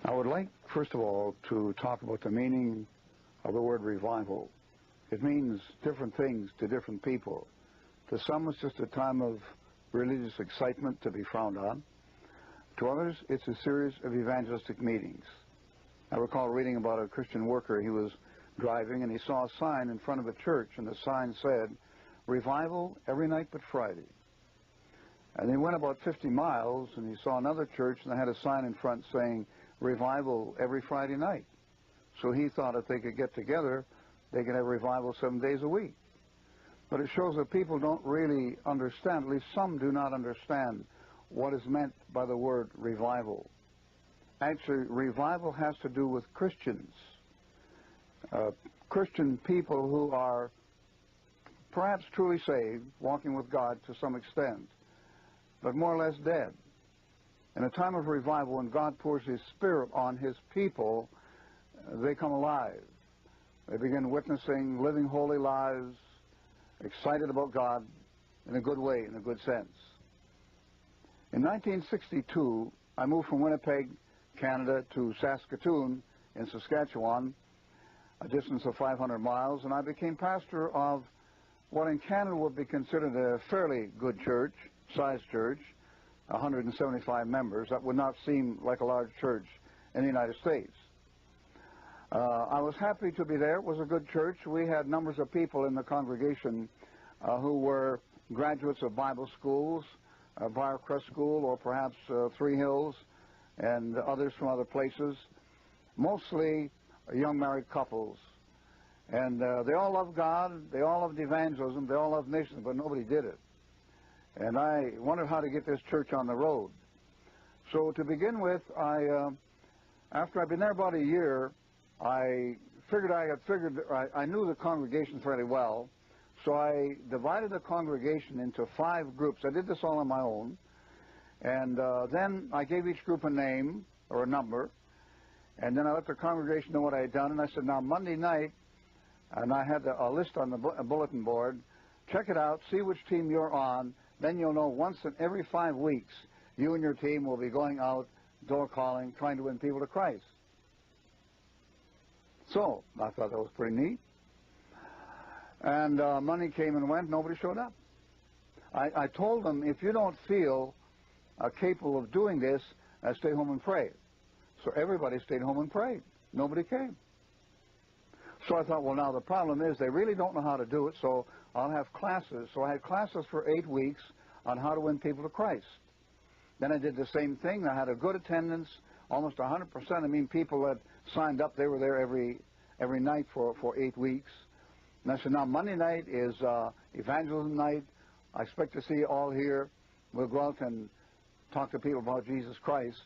I would like, first of all, to talk about the meaning of the word revival. It means different things to different people. To some, it's just a time of religious excitement to be frowned on. To others, it's a series of evangelistic meetings. I recall reading about a Christian worker. He was driving and he saw a sign in front of a church, and the sign said, "Revival every night but Friday." And he went about 50 miles and he saw another church and they had a sign in front saying, "Revival every Friday night." So he thought if they could get together, they could have revival 7 days a week. But it shows that people don't really understand, at least some do not understand, what is meant by the word revival. Actually, revival has to do with Christians. Christian people who are perhaps truly saved, walking with God to some extent, but more or less dead. In a time of revival, when God pours His Spirit on His people, they come alive. They begin witnessing, living holy lives, excited about God in a good way, in a good sense. In 1962, I moved from Winnipeg, Canada, to Saskatoon in Saskatchewan, a distance of 500 miles, and I became pastor of what in Canada would be considered a fairly good church, sized church, 175 members. That would not seem like a large church in the United States. I was happy to be there. It was a good church. We had numbers of people in the congregation who were graduates of Bible schools, Briarcrest School, or perhaps Three Hills, and others from other places, mostly young married couples. And they all loved God, they all loved evangelism, they all loved missions, but nobody did it. And I wondered how to get this church on the road. So to begin with, after I'd been there about a year, I knew the congregation fairly well, so I divided the congregation into 5 groups. I did this all on my own, and then I gave each group a name or a number, and then I let the congregation know what I had done, and I said, now Monday night, and I had a list on the bulletin board, check it out, see which team you're on, then you'll know once in every 5 weeks, you and your team will be going out, door calling, trying to win people to Christ. So, I thought that was pretty neat. And money came and went, nobody showed up. I told them, if you don't feel capable of doing this, stay home and pray. So everybody stayed home and prayed. Nobody came. So I thought, well, now the problem is they really don't know how to do it, so I'll have classes. So I had classes for 8 weeks on how to win people to Christ. Then I did the same thing. I had a good attendance, almost 100%. I mean, people that signed up, they were there every night for 8 weeks. And I said, now Monday night is evangelism night. I expect to see you all here. We'll go out and talk to people about Jesus Christ.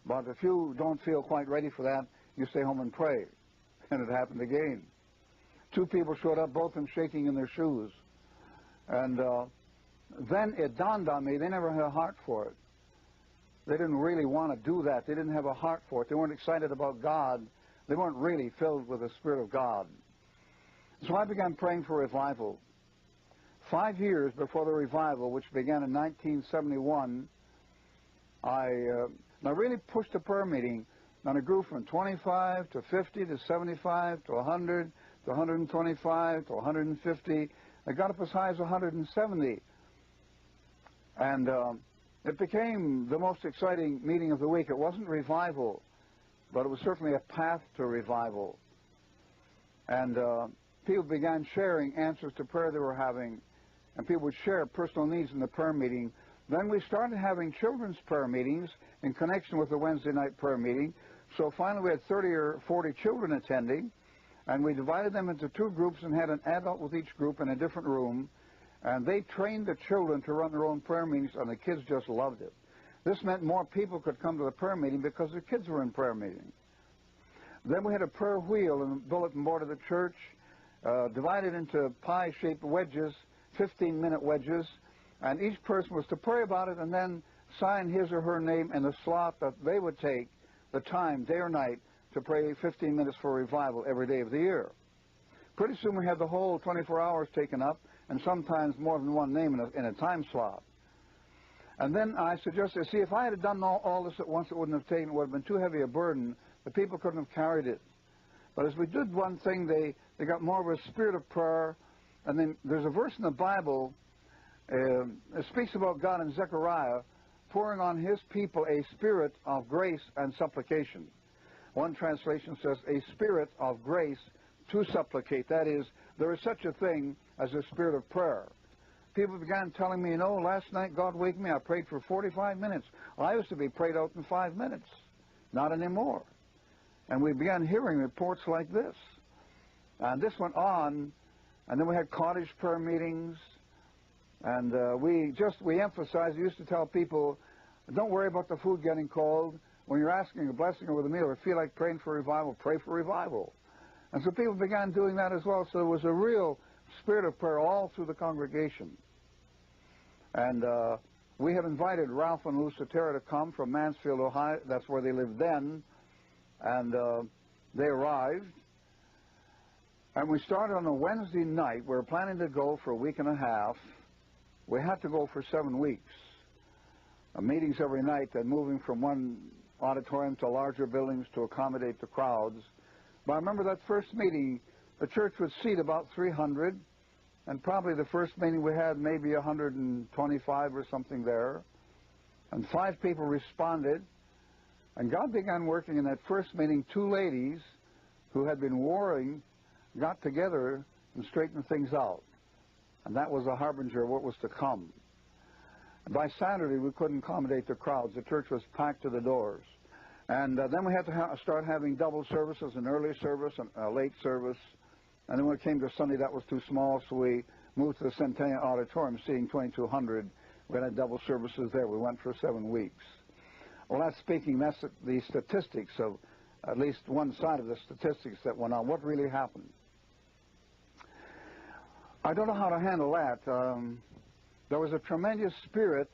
But if you don't feel quite ready for that, you stay home and pray. And it happened again. 2 people showed up, both of them shaking in their shoes. And then it dawned on me, they never had a heart for it. They didn't really want to do that. They didn't have a heart for it. They weren't excited about God. They weren't really filled with the Spirit of God. So I began praying for revival. 5 years before the revival, which began in 1971, I really pushed a prayer meeting, and it grew from 25 to 50 to 75 to 100 to 125 to 150. I got up as high as 170. And it became the most exciting meeting of the week. It wasn't revival, but it was certainly a path to revival. And people began sharing answers to prayer they were having, and people would share personal needs in the prayer meeting. Then we started having children's prayer meetings in connection with the Wednesday night prayer meeting. So finally we had 30 or 40 children attending, and we divided them into 2 groups and had an adult with each group in a different room. And they trained the children to run their own prayer meetings, and the kids just loved it. This meant more people could come to the prayer meeting because the kids were in prayer meeting. Then we had a prayer wheel in the bulletin board of the church, divided into pie-shaped wedges, 15-minute wedges, and each person was to pray about it and then sign his or her name in the slot that they would take, the time, day or night, to pray 15 minutes for revival every day of the year. Pretty soon we had the whole 24 hours taken up, and sometimes more than one name in a time slot. And then I suggested, see, if I had done all this at once, it would have been too heavy a burden The people couldn't have carried it. But as we did one thing, they got more of a spirit of prayer. And then there's a verse in the Bible that speaks about God in Zechariah pouring on his people a spirit of grace and supplication. One translation says, a spirit of grace to supplicate. That is, there is such a thing as a spirit of prayer. People began telling me, you know, last night God waked me, I prayed for 45 minutes. I used to be prayed out in 5 minutes. Not anymore. And we began hearing reports like this. And this went on, and then we had cottage prayer meetings, and we emphasized, we used to tell people, don't worry about the food getting cold. When you're asking a blessing over the meal or feel like praying for revival, pray for revival. And so people began doing that as well. So there was a real spirit of prayer all through the congregation. And we had invited Ralph and Lou Sotera to come from Mansfield, Ohio. That's where they lived then. And they arrived. And we started on a Wednesday night. We were planning to go for a week and a half. We had to go for 7 weeks. Meetings every night, and moving from one auditorium to larger buildings to accommodate the crowds. But I remember that first meeting, the church would seat about 300, and probably the first meeting we had maybe 125 or something there. And 5 people responded, and God began working in that first meeting. 2 ladies who had been warring got together and straightened things out. And that was a harbinger of what was to come. By Saturday, we couldn't accommodate the crowds. The church was packed to the doors. And then we had to start having double services, an early service and a late service. And then when it came to Sunday, that was too small, so we moved to the Centennial Auditorium, seating 2,200. We had double services there. We went for 7 weeks. Well, that's the statistics of at least one side of the statistics that went on. What really happened? I don't know how to handle that. There was a tremendous spirit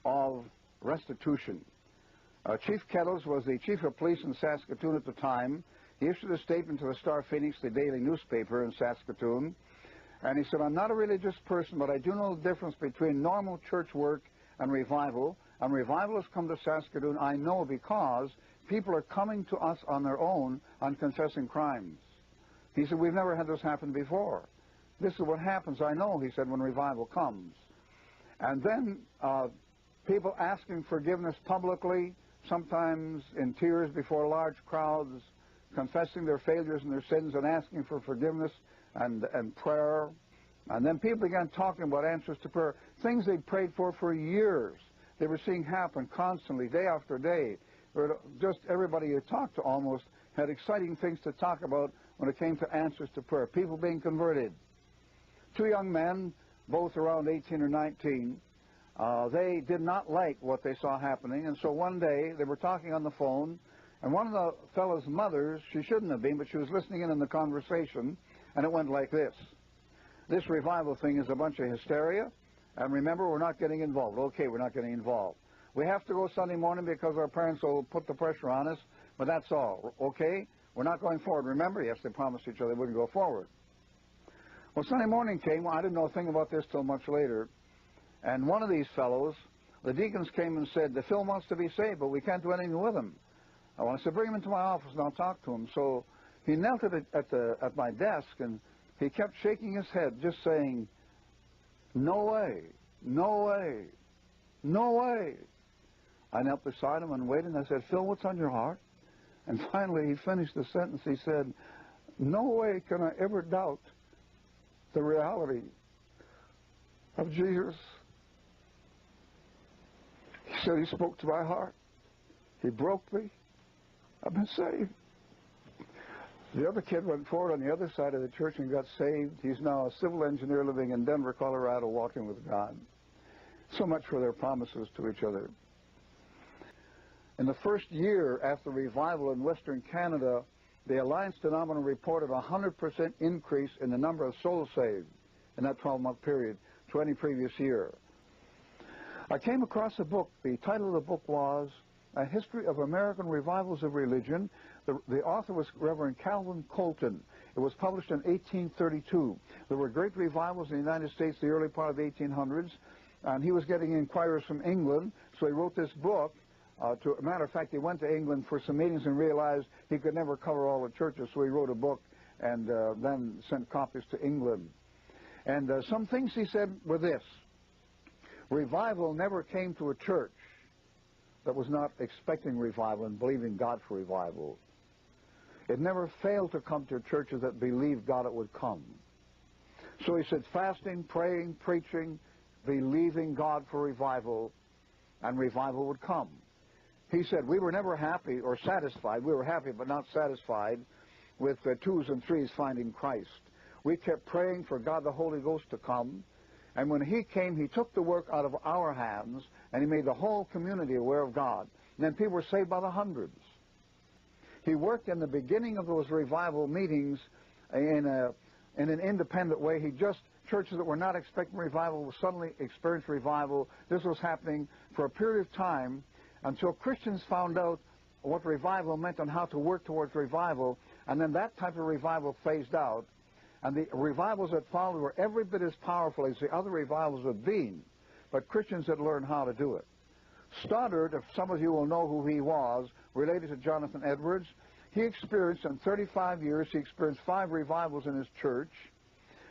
of restitution. Chief Kettles was the chief of police in Saskatoon at the time. He issued a statement to the Star Phoenix, the daily newspaper in Saskatoon, and he said, I'm not a religious person, but I do know the difference between normal church work and revival. And revival has come to Saskatoon, I know, because people are coming to us on their own on confessing crimes. He said, we've never had this happen before. This is what happens, I know, he said, when revival comes. And then people asking forgiveness publicly, sometimes in tears before large crowds, confessing their failures and their sins and asking for forgiveness and prayer. And then people began talking about answers to prayer, things they'd prayed for years. They were seeing happen constantly, day after day. Just everybody you talked to almost had exciting things to talk about when it came to answers to prayer. People being converted. 2 young men, both around 18 or 19, they did not like what they saw happening, and so one day they were talking on the phone, and one of the fellow's mothers, she shouldn't have been, but she was listening in on the conversation, and it went like this. This revival thing is a bunch of hysteria, and remember, we're not getting involved. Okay, we're not getting involved. We have to go Sunday morning because our parents will put the pressure on us, but that's all. Okay, we're not going forward. Remember, yes, they promised each other they wouldn't go forward. Well, Sunday morning came. I didn't know a thing about this till much later. And one of these fellows, the deacons came and said, Phil wants to be saved, but we can't do anything with him. I said, bring him into my office and I'll talk to him. So he knelt at my desk and he kept shaking his head, just saying, no way, no way, no way. I knelt beside him and waited, and I said, Phil, what's on your heart? And finally he finished the sentence. He said, no way can I ever doubt the reality of Jesus. He said, he spoke to my heart. He broke me. I've been saved. The other kid went forward on the other side of the church and got saved. He's now a civil engineer living in Denver, Colorado, walking with God. So much for their promises to each other. In the first year after revival in Western Canada, the Alliance Denominator reported a 100% increase in the number of souls saved in that 12-month period to any previous year. I came across a book. The title of the book was A History of American Revivals of Religion. The author was Reverend Calvin Colton. It was published in 1832. There were great revivals in the United States the early part of the 1800s, and he was getting inquiries from England, so he wrote this book A matter of fact, he went to England for some meetings and realized he could never cover all the churches, so he wrote a book and then sent copies to England. And some things he said were this: revival never came to a church that was not expecting revival and believing God for revival. It never failed to come to churches that believed God it would come. So he said fasting, praying, preaching, believing God for revival, and revival would come. He said we were never happy or satisfied. We were happy but not satisfied with twos and threes finding Christ. We kept praying for God the Holy Ghost to come, and when he came, he took the work out of our hands, and he made the whole community aware of God. And then people were saved by the hundreds. He worked in the beginning of those revival meetings in an independent way. Churches that were not expecting revival will suddenly experience revival. This was happening for a period of time until Christians found out what revival meant and how to work towards revival, and then that type of revival phased out. And the revivals that followed were every bit as powerful as the other revivals had been, but Christians had learned how to do it. Stoddard, if some of you will know who he was, related to Jonathan Edwards, he experienced, in 35 years, he experienced 5 revivals in his church,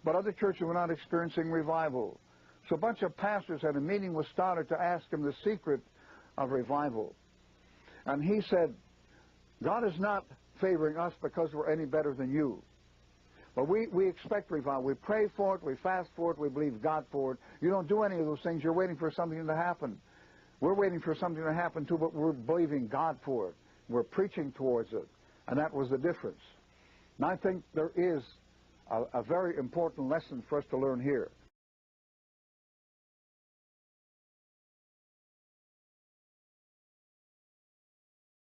but other churches were not experiencing revival. So a bunch of pastors had a meeting with Stoddard to ask him the secret of revival. And he said, God is not favoring us because we're any better than you. But we expect revival. We pray for it, we fast for it, we believe God for it. You don't do any of those things. You're waiting for something to happen. We're waiting for something to happen too, but we're believing God for it. We're preaching towards it. And that was the difference. And I think there is a very important lesson for us to learn here.